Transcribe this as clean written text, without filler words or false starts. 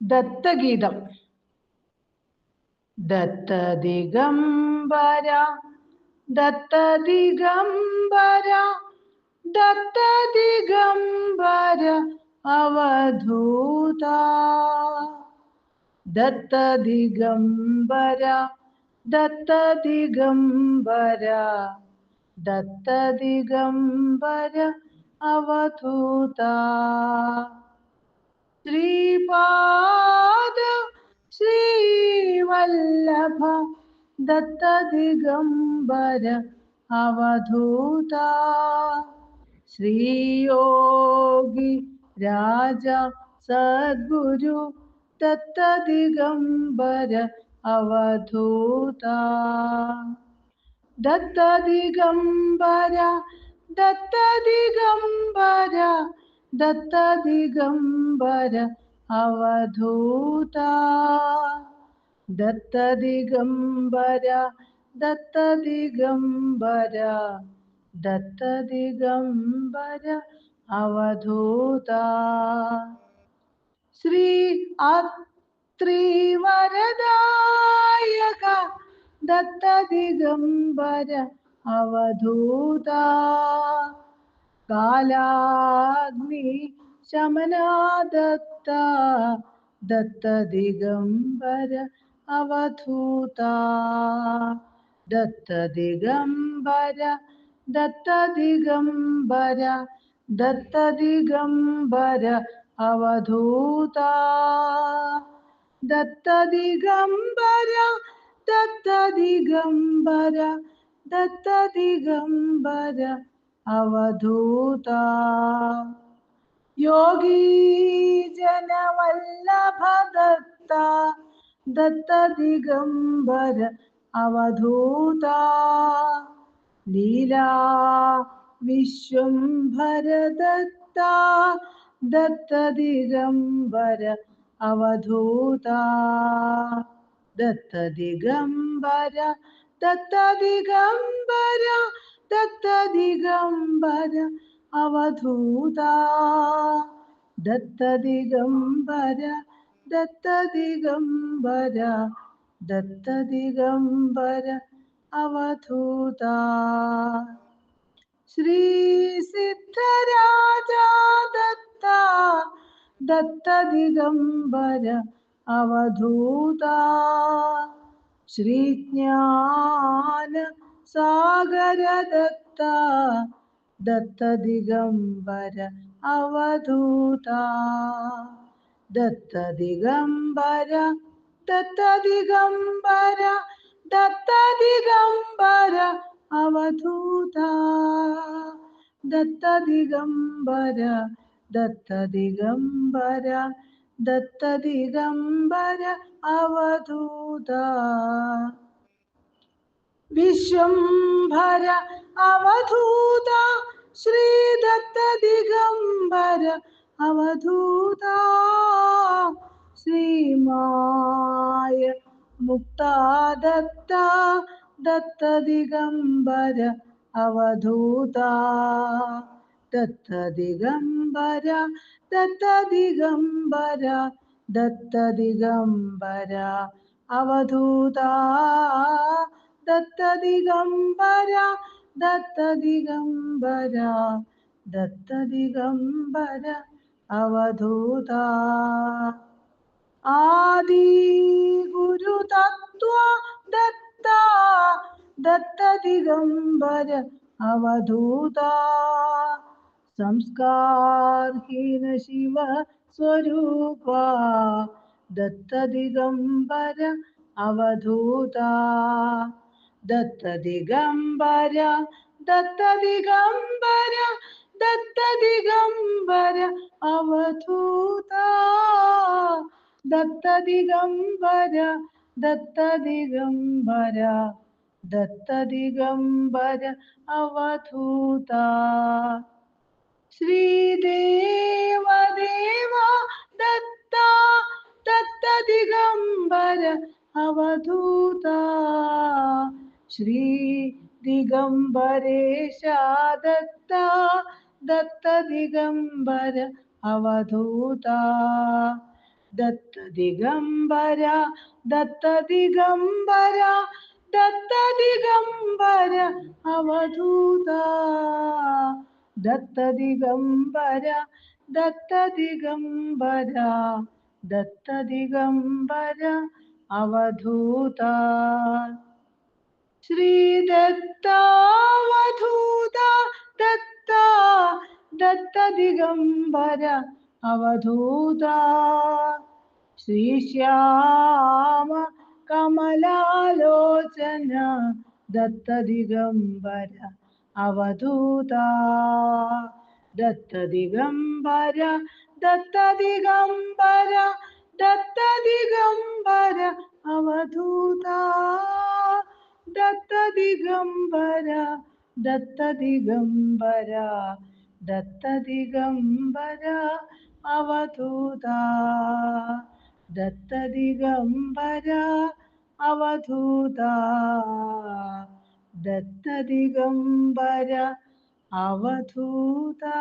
दत्तगीतम्। दत्तदिगम्बर दत्तदिगम्बर दत्तदिगम्बर अवधूता दत्तदिगम्बर दत्तदिगम्बर दत्तदिगम्बर अवधूता श्रीपाद श्रीवल्लभ दत्तदिगम्बर अवधूता श्रीयोगी राजा सद्गुरु दत्तदिगम्बर अवधूता दत्तदिगम्बर दत्तदिगम्बर दत्तदिगम्बर अवधूता दत्तदिगम्बर दत्तदिगम्बर दत्तदिगम्बर अवधूता श्री अत्रिवरदायक दत्तदिगम्बर अवधूता कालाग्नि शमना दत्ता दत्तदिगम्बर अवधूता दत्तदिगम्बर दत्तदिगम्बर दत्तदिगम्बर अवधूता दत्तदिगम्बर दत्तदिगम्बर दत्तदिगम्बर अवधूता योगी जनवल्लभ दत्ता दत्तदिगम्बर अवधूता लीला विश्वम्भर दत्ता दत्तदिगम्बर अवधूता दत्तदिगम्बर दत्तदिगम्बर दत्तदिगम्बर अवधूता दत्तदिगम्बर दत्तदिगम्बर दत्तदिगम्बर अवधूता श्री सिद्धराजा दत्ता दत्तदिगम्बर अवधूता श्री ज्ञान सागर दत्ता दत्तदिगम्बर अवधूता दत्तदिगम्बर दत्तदिगम्बर दत्तदिगम्बर अवधूता दत्तदिगम्बर दत्तदिगम्बर दत्तदिगम्बर अवधूता विश्वम्भर अवधूता श्री दत्तदिगम्बर अवधूता श्रीमाय मुक्ता दत्ता दत्तदिगम्बर अवधूता दत्तदिगम्बर दत्तदिगम्बर दत्तदिगम्बर अवधूता दत्तदिगम्बर दत्तदिगम्बर दत्तदिगम्बर अवधूता आदि गुरु तत्व दत्ता दत्तदिगम्बर अवधूता संस्कारहीन शिव स्वरूपा दत्तदिगम्बर अवधूता दत्तदिगम्बर दत्तदिगम्बर दत्तदिगम्बर अवधूता दत्तदिगम्बर दत्तदिगम्बर दत्तदिगम्बर अवधूता श्रीदेव देवा दत्ता दत्तदिगम्बर अवधूता श्री दिगम्बरेशा दत्ता दत्तदिगम्बर अवधूता दत्त दिगंबर दत्त दिगंबर दत्त दिगंबर अवधूता दत्त दिगंबर दत्त दिगंबर दत्त दिगंबर अवधूता श्री दत्तावधूता दत्ता दत्त दिगंबर अवधूता श्री श्याम कमलालोचन दत्त दिगंबर अवधूता दत्त दिगंबर दत्त दिगंबर दत्त दिगंबर अवधूता दत्त दिगंबर दत्त दिगंबर दत्त दिगंबर अवधूता दत्त दिगंबर अवधूता दत्त दिगंबर अवधूता।